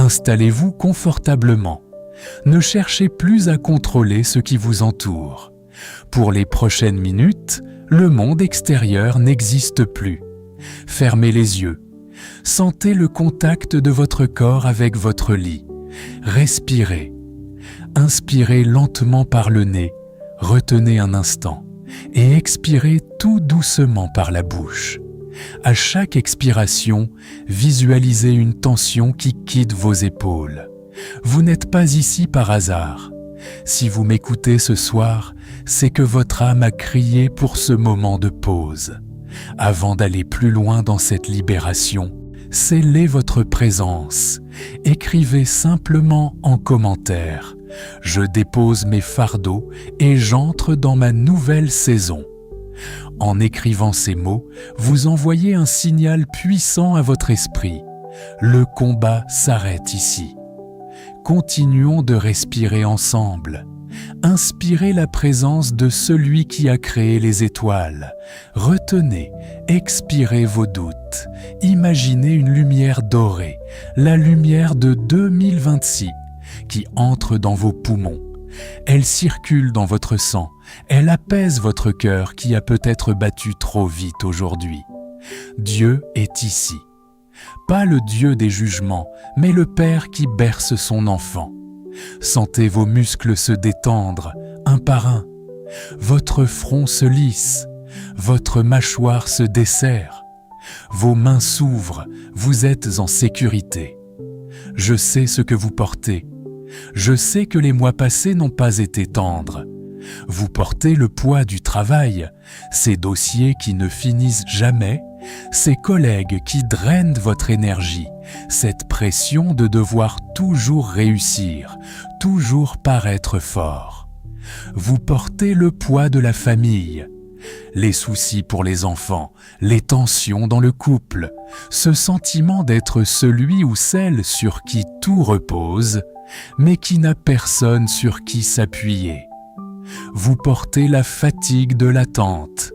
Installez-vous confortablement. Ne cherchez plus à contrôler ce qui vous entoure. Pour les prochaines minutes, le monde extérieur n'existe plus. Fermez les yeux. Sentez le contact de votre corps avec votre lit. Respirez. Inspirez lentement par le nez, retenez un instant et expirez tout doucement par la bouche. À chaque expiration, visualisez une tension qui quitte vos épaules. Vous n'êtes pas ici par hasard. Si vous m'écoutez ce soir, c'est que votre âme a crié pour ce moment de pause. Avant d'aller plus loin dans cette libération, scellez votre présence. Écrivez simplement en commentaire « Je dépose mes fardeaux et j'entre dans ma nouvelle saison ». En écrivant ces mots, vous envoyez un signal puissant à votre esprit. Le combat s'arrête ici. Continuons de respirer ensemble. Inspirez la présence de celui qui a créé les étoiles. Retenez, expirez vos doutes. Imaginez une lumière dorée, la lumière de 2026, qui entre dans vos poumons. Elle circule dans votre sang, elle apaise votre cœur qui a peut-être battu trop vite aujourd'hui. Dieu est ici. Pas le Dieu des jugements, mais le Père qui berce son enfant. Sentez vos muscles se détendre, un par un. Votre front se lisse, votre mâchoire se desserre. Vos mains s'ouvrent, vous êtes en sécurité. Je sais ce que vous portez. Je sais que les mois passés n'ont pas été tendres. Vous portez le poids du travail, ces dossiers qui ne finissent jamais, ces collègues qui drainent votre énergie, cette pression de devoir toujours réussir, toujours paraître fort. Vous portez le poids de la famille, les soucis pour les enfants, les tensions dans le couple, ce sentiment d'être celui ou celle sur qui tout repose, mais qui n'a personne sur qui s'appuyer. Vous portez la fatigue de l'attente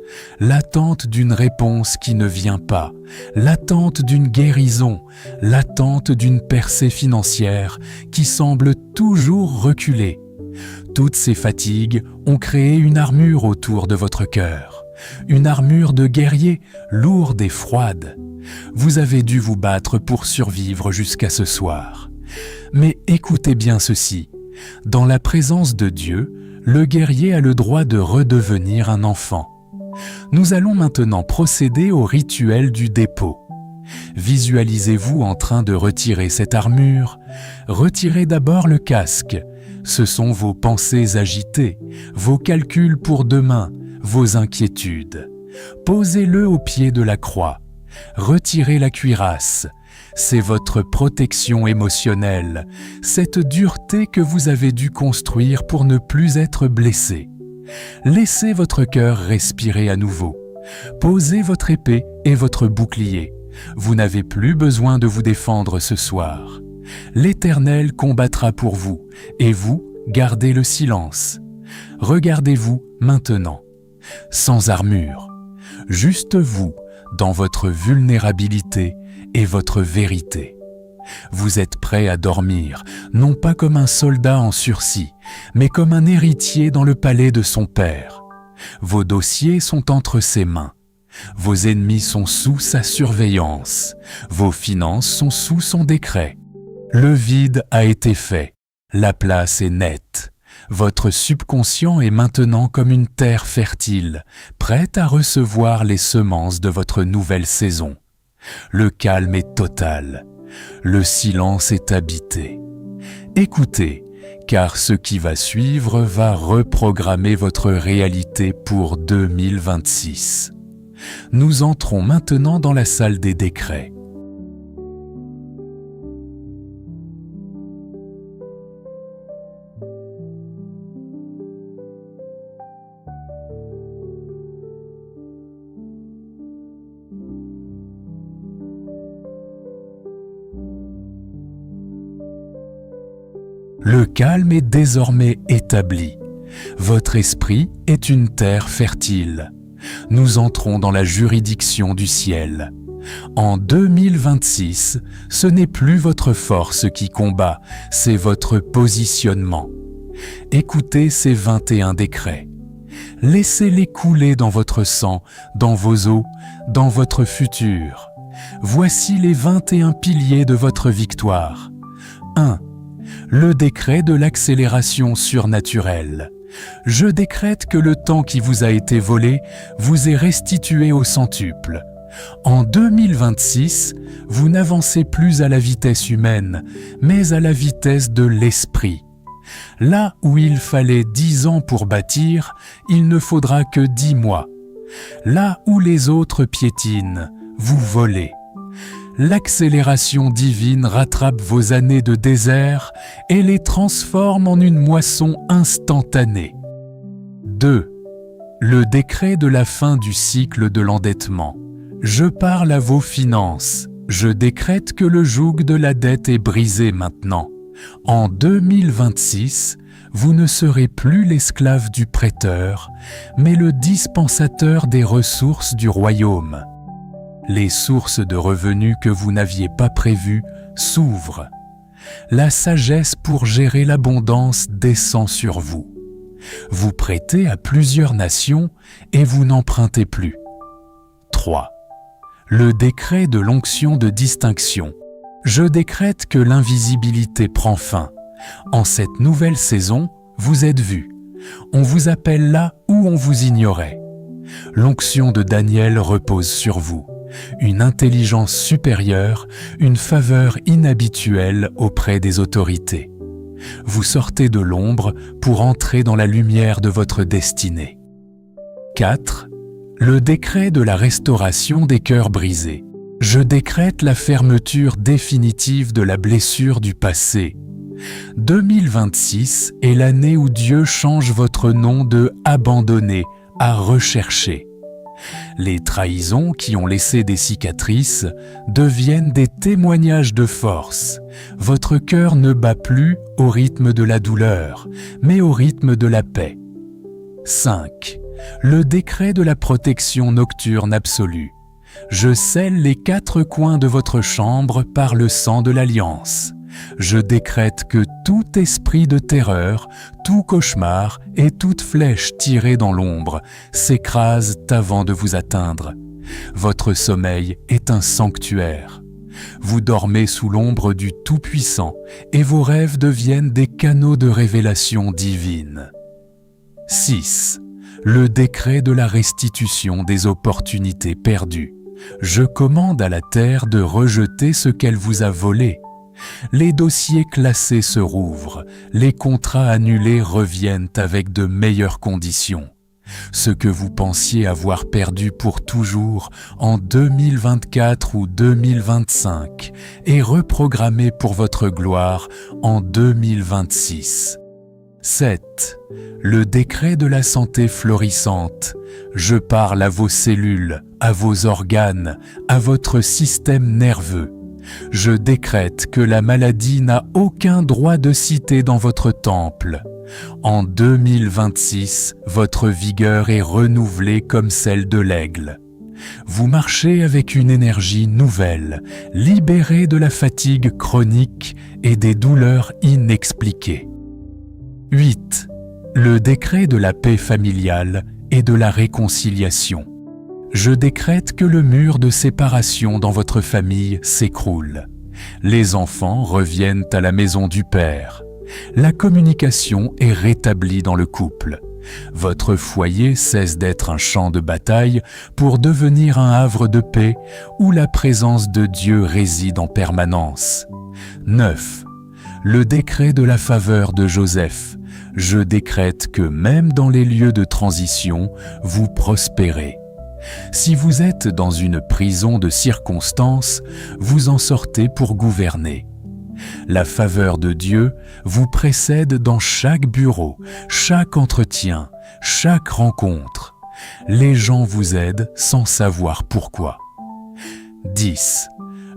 d'une réponse qui ne vient pas, l'attente d'une guérison, l'attente d'une percée financière qui semble toujours reculer. Toutes ces fatigues ont créé une armure autour de votre cœur, une armure de guerrier lourde et froide. Vous avez dû vous battre pour survivre jusqu'à ce soir. Mais écoutez bien ceci, dans la présence de Dieu, le guerrier a le droit de redevenir un enfant. Nous allons maintenant procéder au rituel du dépôt. Visualisez-vous en train de retirer cette armure. Retirez d'abord le casque. Ce sont vos pensées agitées, vos calculs pour demain, vos inquiétudes. Posez-le au pied de la croix. Retirez la cuirasse. C'est votre protection émotionnelle, cette dureté que vous avez dû construire pour ne plus être blessé. Laissez votre cœur respirer à nouveau. Posez votre épée et votre bouclier. Vous n'avez plus besoin de vous défendre ce soir. L'Éternel combattra pour vous, et vous, gardez le silence. Regardez-vous maintenant, sans armure, juste vous, dans votre vulnérabilité et votre vérité. Vous êtes prêt à dormir, non pas comme un soldat en sursis, mais comme un héritier dans le palais de son père. Vos dossiers sont entre ses mains. Vos ennemis sont sous sa surveillance. Vos finances sont sous son décret. Le vide a été fait. La place est nette. Votre subconscient est maintenant comme une terre fertile, prête à recevoir les semences de votre nouvelle saison. Le calme est total. Le silence est habité. Écoutez, car ce qui va suivre va reprogrammer votre réalité pour 2026. Nous entrons maintenant dans la salle des décrets. Le calme est désormais établi. Votre esprit est une terre fertile. Nous entrons dans la juridiction du ciel. En 2026, ce n'est plus votre force qui combat, c'est votre positionnement. Écoutez ces 21 décrets. Laissez-les couler dans votre sang, dans vos os, dans votre futur. Voici les 21 piliers de votre victoire. 1. Le décret de l'accélération surnaturelle. Je décrète que le temps qui vous a été volé vous est restitué au centuple. En 2026, vous n'avancez plus à la vitesse humaine, mais à la vitesse de l'esprit. Là où il fallait 10 ans pour bâtir, il ne faudra que 10 mois. Là où les autres piétinent, vous volez. L'accélération divine rattrape vos années de désert et les transforme en une moisson instantanée. 2. Le décret de la fin du cycle de l'endettement. Je parle à vos finances. Je décrète que le joug de la dette est brisé maintenant. En 2026, vous ne serez plus l'esclave du prêteur, mais le dispensateur des ressources du royaume. Les sources de revenus que vous n'aviez pas prévues s'ouvrent. La sagesse pour gérer l'abondance descend sur vous. Vous prêtez à plusieurs nations et vous n'empruntez plus. 3. Le décret de l'onction de distinction. Je décrète que l'invisibilité prend fin. En cette nouvelle saison, vous êtes vus. On vous appelle là où on vous ignorait. L'onction de Daniel repose sur vous. Une intelligence supérieure, une faveur inhabituelle auprès des autorités. Vous sortez de l'ombre pour entrer dans la lumière de votre destinée. 4. Le décret de la restauration des cœurs brisés. Je décrète la fermeture définitive de la blessure du passé. 2026 est l'année où Dieu change votre nom de « abandonné » à « recherché ». Les trahisons qui ont laissé des cicatrices deviennent des témoignages de force. Votre cœur ne bat plus au rythme de la douleur, mais au rythme de la paix. 5. Le décret de la protection nocturne absolue. Je scelle les 4 coins de votre chambre par le sang de l'Alliance. Je décrète que tout esprit de terreur, tout cauchemar et toute flèche tirée dans l'ombre s'écrasent avant de vous atteindre. Votre sommeil est un sanctuaire. Vous dormez sous l'ombre du Tout-Puissant et vos rêves deviennent des canaux de révélation divine. 6. Le décret de la restitution des opportunités perdues. Je commande à la terre de rejeter ce qu'elle vous a volé. Les dossiers classés se rouvrent, les contrats annulés reviennent avec de meilleures conditions. Ce que vous pensiez avoir perdu pour toujours en 2024 ou 2025 est reprogrammé pour votre gloire en 2026. 7. Le décret de la santé florissante. Je parle à vos cellules, à vos organes, à votre système nerveux. Je décrète que la maladie n'a aucun droit de cité dans votre temple. En 2026, votre vigueur est renouvelée comme celle de l'aigle. Vous marchez avec une énergie nouvelle, libérée de la fatigue chronique et des douleurs inexpliquées. 8. Le décret de la paix familiale et de la réconciliation. Je décrète que le mur de séparation dans votre famille s'écroule. Les enfants reviennent à la maison du Père. La communication est rétablie dans le couple. Votre foyer cesse d'être un champ de bataille pour devenir un havre de paix où la présence de Dieu réside en permanence. 9. Le décret de la faveur de Joseph. Je décrète que même dans les lieux de transition, vous prospérez. Si vous êtes dans une prison de circonstances, vous en sortez pour gouverner. La faveur de Dieu vous précède dans chaque bureau, chaque entretien, chaque rencontre. Les gens vous aident sans savoir pourquoi. 10.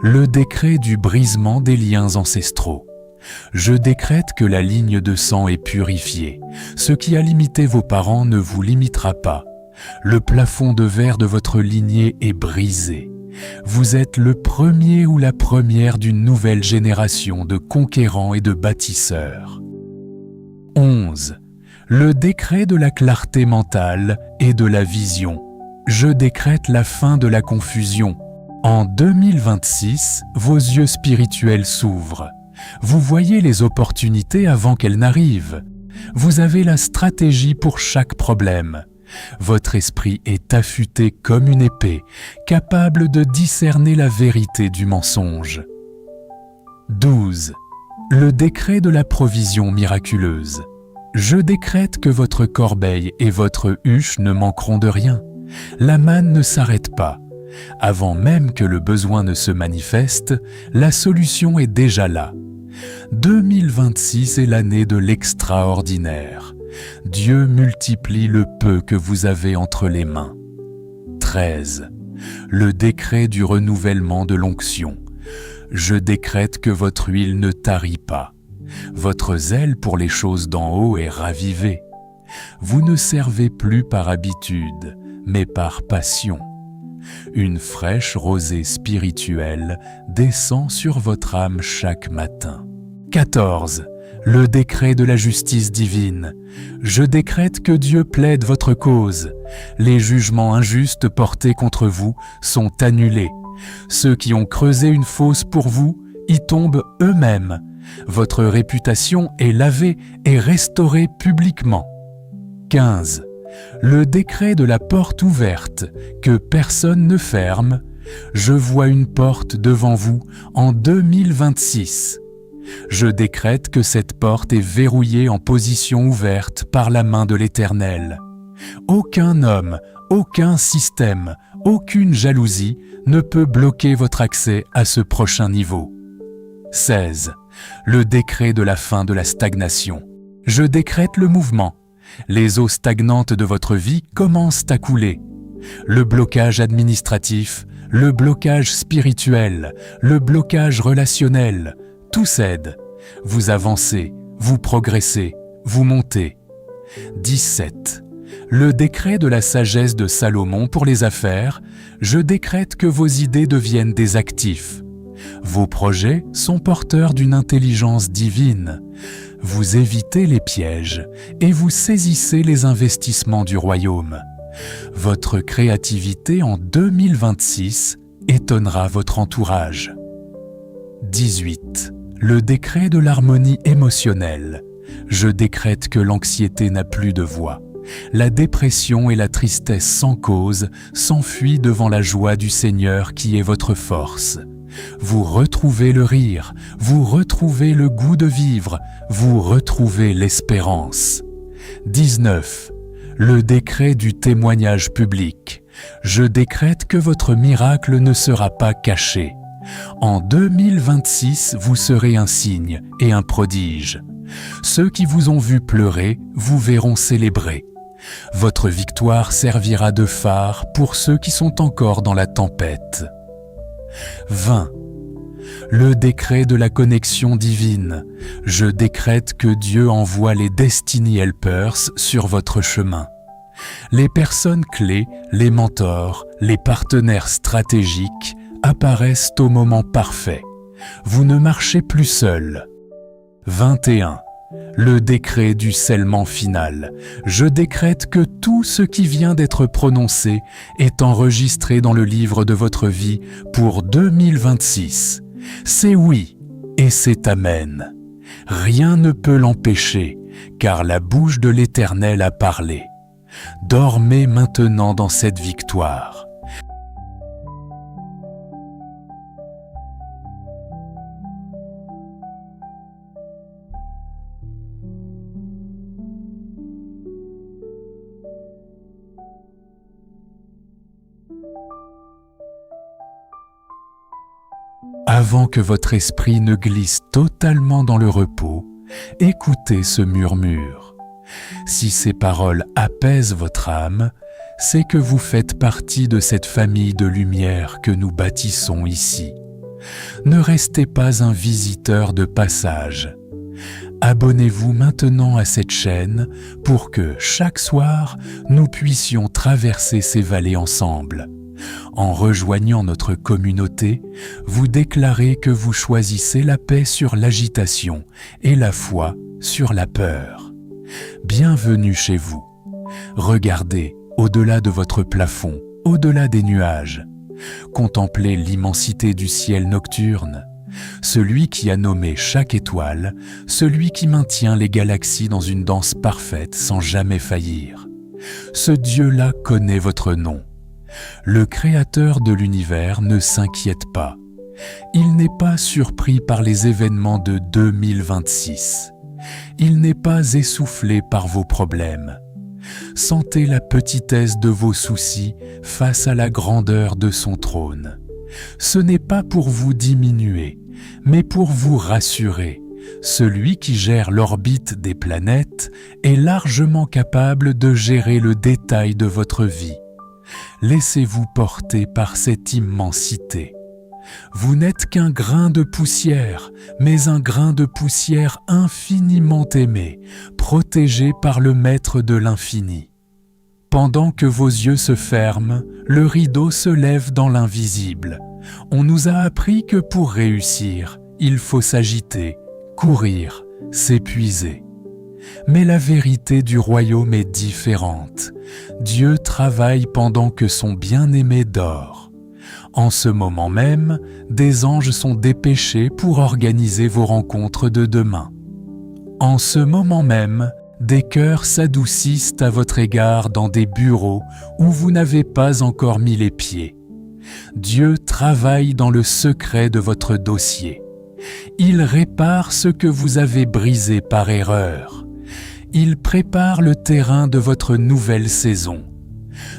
Le décret du brisement des liens ancestraux. Je décrète que la ligne de sang est purifiée. Ce qui a limité vos parents ne vous limitera pas. Le plafond de verre de votre lignée est brisé. Vous êtes le premier ou la première d'une nouvelle génération de conquérants et de bâtisseurs. 11. Le décret de la clarté mentale et de la vision. Je décrète la fin de la confusion. En 2026, vos yeux spirituels s'ouvrent. Vous voyez les opportunités avant qu'elles n'arrivent. Vous avez la stratégie pour chaque problème. Votre esprit est affûté comme une épée, capable de discerner la vérité du mensonge. 12. Le décret de la provision miraculeuse. Je décrète que votre corbeille et votre huche ne manqueront de rien. La manne ne s'arrête pas. Avant même que le besoin ne se manifeste, la solution est déjà là. 2026 est l'année de l'extraordinaire. Dieu multiplie le peu que vous avez entre les mains. 13. Le décret du renouvellement de l'onction. Je décrète que votre huile ne tarit pas. Votre zèle pour les choses d'en haut est ravivé. Vous ne servez plus par habitude, mais par passion. Une fraîche rosée spirituelle descend sur votre âme chaque matin. 14. Le décret de la justice divine. Je décrète que Dieu plaide votre cause. Les jugements injustes portés contre vous sont annulés. Ceux qui ont creusé une fosse pour vous y tombent eux-mêmes. Votre réputation est lavée et restaurée publiquement. 15. Le décret de la porte ouverte, que personne ne ferme. Je vois une porte devant vous en 2026. Je décrète que cette porte est verrouillée en position ouverte par la main de l'Éternel. Aucun homme, aucun système, aucune jalousie ne peut bloquer votre accès à ce prochain niveau. 16. Le décret de la fin de la stagnation. Je décrète le mouvement. Les eaux stagnantes de votre vie commencent à couler. Le blocage administratif, le blocage spirituel, le blocage relationnel, tout cède. Vous avancez, vous progressez, vous montez. 17. Le décret de la sagesse de Salomon pour les affaires. Je décrète que vos idées deviennent des actifs. Vos projets sont porteurs d'une intelligence divine. Vous évitez les pièges et vous saisissez les investissements du royaume. Votre créativité en 2026 étonnera votre entourage. 18. Le décret de l'harmonie émotionnelle. Je décrète que l'anxiété n'a plus de voix. La dépression et la tristesse sans cause s'enfuient devant la joie du Seigneur qui est votre force. Vous retrouvez le rire, vous retrouvez le goût de vivre, vous retrouvez l'espérance. 19. Le décret du témoignage public. Je décrète que votre miracle ne sera pas caché. En 2026, vous serez un signe et un prodige. Ceux qui vous ont vu pleurer vous verront célébrer. Votre victoire servira de phare pour ceux qui sont encore dans la tempête. 20. Le décret de la connexion divine. Je décrète que Dieu envoie les Destiny Helpers sur votre chemin. Les personnes clés, les mentors, les partenaires stratégiques apparaissent au moment parfait. Vous ne marchez plus seul. 21. Le décret du scellement final. Je décrète que tout ce qui vient d'être prononcé est enregistré dans le livre de votre vie pour 2026. C'est oui et c'est amen. Rien ne peut l'empêcher, car la bouche de l'Éternel a parlé. Dormez maintenant dans cette victoire. Avant que votre esprit ne glisse totalement dans le repos, écoutez ce murmure. Si ces paroles apaisent votre âme, c'est que vous faites partie de cette famille de lumière que nous bâtissons ici. Ne restez pas un visiteur de passage. Abonnez-vous maintenant à cette chaîne pour que, chaque soir, nous puissions traverser ces vallées ensemble. En rejoignant notre communauté, vous déclarez que vous choisissez la paix sur l'agitation et la foi sur la peur. Bienvenue chez vous. Regardez au-delà de votre plafond, au-delà des nuages. Contemplez l'immensité du ciel nocturne, celui qui a nommé chaque étoile, celui qui maintient les galaxies dans une danse parfaite sans jamais faillir. Ce Dieu-là connaît votre nom. Le Créateur de l'univers ne s'inquiète pas. Il n'est pas surpris par les événements de 2026. Il n'est pas essoufflé par vos problèmes. Sentez la petitesse de vos soucis face à la grandeur de son trône. Ce n'est pas pour vous diminuer, mais pour vous rassurer. Celui qui gère l'orbite des planètes est largement capable de gérer le détail de votre vie. Laissez-vous porter par cette immensité. Vous n'êtes qu'un grain de poussière, mais un grain de poussière infiniment aimé, protégé par le Maître de l'infini. Pendant que vos yeux se ferment, le rideau se lève dans l'invisible. On nous a appris que pour réussir, il faut s'agiter, courir, s'épuiser. Mais la vérité du royaume est différente. Dieu travaille pendant que son bien-aimé dort. En ce moment même, des anges sont dépêchés pour organiser vos rencontres de demain. En ce moment même, des cœurs s'adoucissent à votre égard dans des bureaux où vous n'avez pas encore mis les pieds. Dieu travaille dans le secret de votre dossier. Il répare ce que vous avez brisé par erreur. Il prépare le terrain de votre nouvelle saison.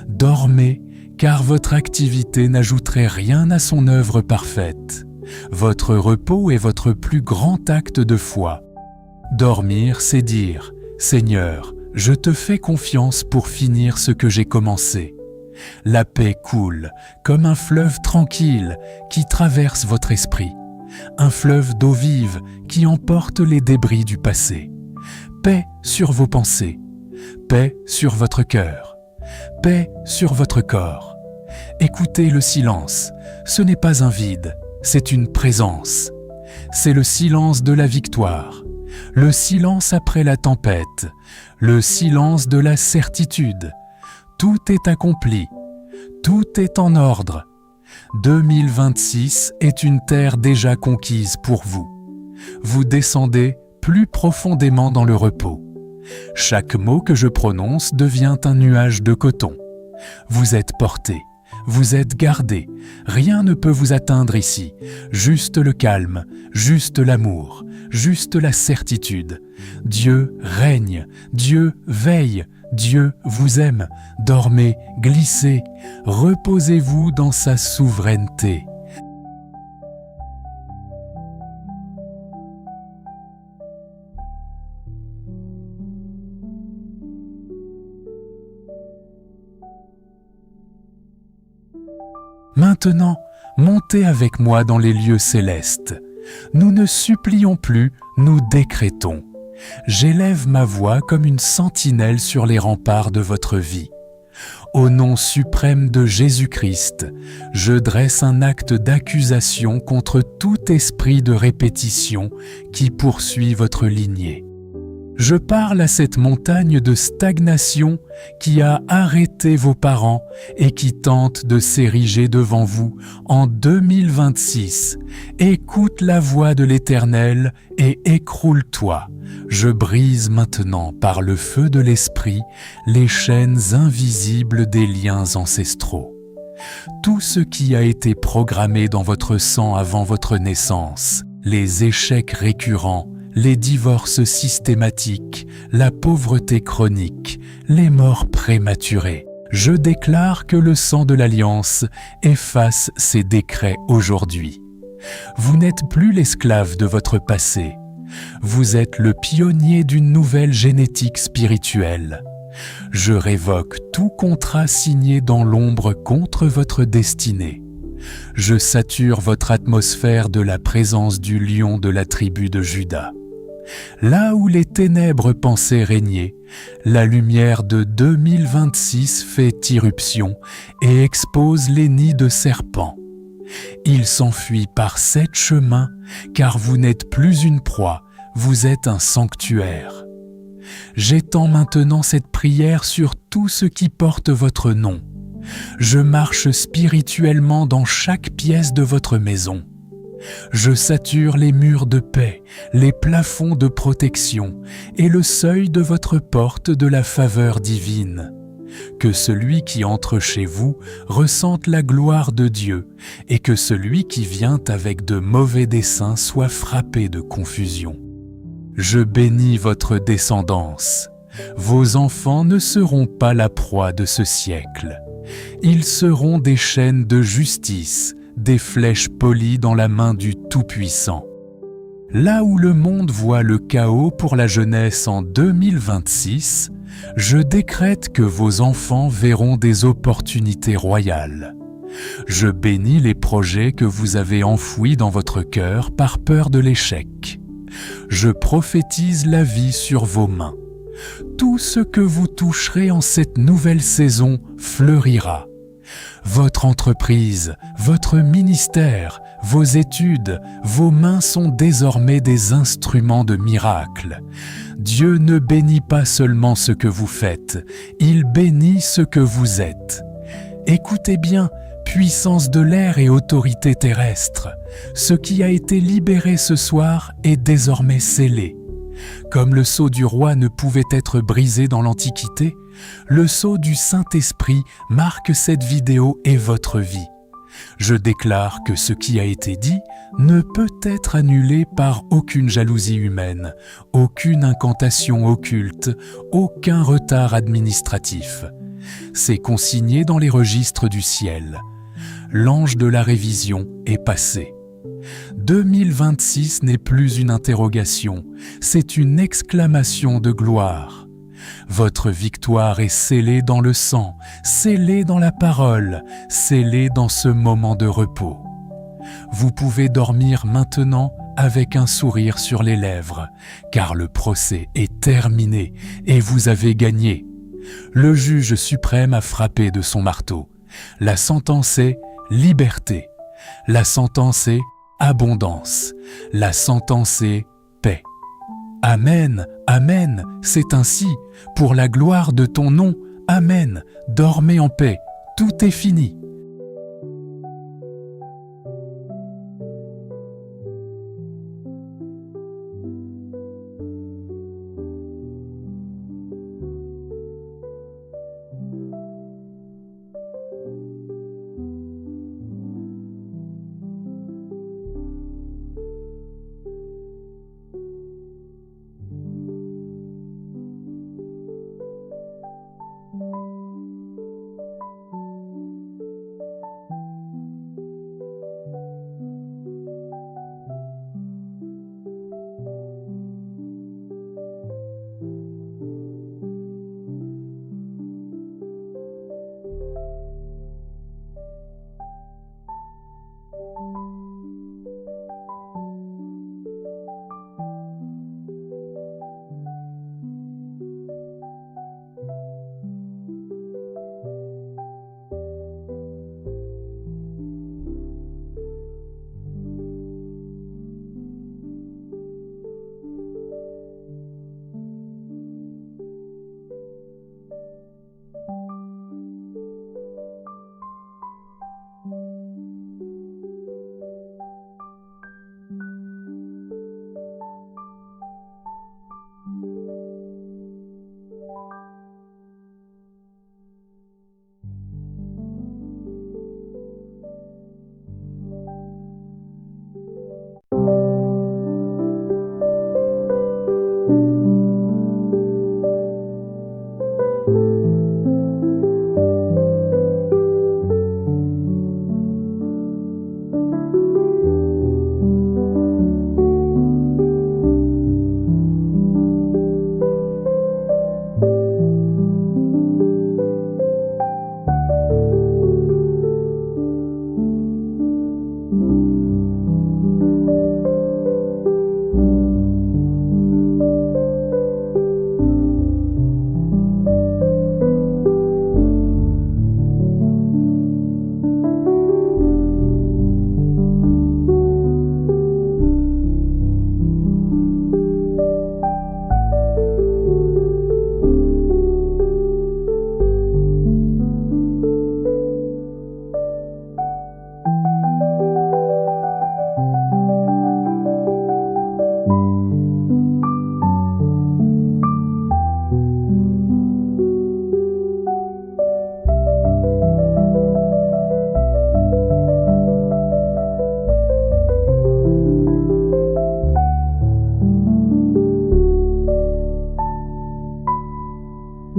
Dormez, car votre activité n'ajouterait rien à son œuvre parfaite. Votre repos est votre plus grand acte de foi. Dormir, c'est dire « Seigneur, je te fais confiance pour finir ce que j'ai commencé ». La paix coule comme un fleuve tranquille qui traverse votre esprit, un fleuve d'eau vive qui emporte les débris du passé. Paix sur vos pensées, paix sur votre cœur, paix sur votre corps. Écoutez le silence, ce n'est pas un vide, c'est une présence. C'est le silence de la victoire, le silence après la tempête, le silence de la certitude. Tout est accompli, tout est en ordre. 2026 est une terre déjà conquise pour vous. Vous descendez plus profondément dans le repos. Chaque mot que je prononce devient un nuage de coton. Vous êtes porté, vous êtes gardé, rien ne peut vous atteindre ici, juste le calme, juste l'amour, juste la certitude. Dieu règne, Dieu veille, Dieu vous aime. Dormez, glissez, reposez-vous dans sa souveraineté. Maintenant, montez avec moi dans les lieux célestes. Nous ne supplions plus, nous décrétons. J'élève ma voix comme une sentinelle sur les remparts de votre vie. Au nom suprême de Jésus-Christ, je dresse un acte d'accusation contre tout esprit de répétition qui poursuit votre lignée. Je parle à cette montagne de stagnation qui a arrêté vos parents et qui tente de s'ériger devant vous en 2026. Écoute la voix de l'Éternel et écroule-toi. Je brise maintenant par le feu de l'Esprit les chaînes invisibles des liens ancestraux. Tout ce qui a été programmé dans votre sang avant votre naissance, les échecs récurrents, les divorces systématiques, la pauvreté chronique, les morts prématurées. Je déclare que le sang de l'Alliance efface ces décrets aujourd'hui. Vous n'êtes plus l'esclave de votre passé. Vous êtes le pionnier d'une nouvelle génétique spirituelle. Je révoque tout contrat signé dans l'ombre contre votre destinée. Je sature votre atmosphère de la présence du lion de la tribu de Juda. Là où les ténèbres pensaient régner, la lumière de 2026 fait irruption et expose les nids de serpents. Il s'enfuit par 7 chemins, car vous n'êtes plus une proie, vous êtes un sanctuaire. J'étends maintenant cette prière sur tout ce qui porte votre nom. Je marche spirituellement dans chaque pièce de votre maison. Je sature les murs de paix, les plafonds de protection et le seuil de votre porte de la faveur divine. Que celui qui entre chez vous ressente la gloire de Dieu et que celui qui vient avec de mauvais desseins soit frappé de confusion. Je bénis votre descendance. Vos enfants ne seront pas la proie de ce siècle. Ils seront des chaînes de justice, des flèches polies dans la main du Tout-Puissant. Là où le monde voit le chaos pour la jeunesse en 2026, je décrète que vos enfants verront des opportunités royales. Je bénis les projets que vous avez enfouis dans votre cœur par peur de l'échec. Je prophétise la vie sur vos mains. Tout ce que vous toucherez en cette nouvelle saison fleurira. Votre entreprise, votre ministère, vos études, vos mains sont désormais des instruments de miracle. Dieu ne bénit pas seulement ce que vous faites, il bénit ce que vous êtes. Écoutez bien, puissance de l'air et autorité terrestre, ce qui a été libéré ce soir est désormais scellé. Comme le sceau du roi ne pouvait être brisé dans l'Antiquité, le sceau du Saint-Esprit marque cette vidéo et votre vie. Je déclare que ce qui a été dit ne peut être annulé par aucune jalousie humaine, aucune incantation occulte, aucun retard administratif. C'est consigné dans les registres du ciel. L'ange de la révision est passé. 2026 n'est plus une interrogation, c'est une exclamation de gloire. Votre victoire est scellée dans le sang, scellée dans la parole, scellée dans ce moment de repos. Vous pouvez dormir maintenant avec un sourire sur les lèvres, car le procès est terminé et vous avez gagné. Le juge suprême a frappé de son marteau. La sentence est liberté. La sentence est abondance. La sentence est paix. Amen, Amen, c'est ainsi, pour la gloire de ton nom, Amen, dormez en paix, tout est fini.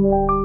you.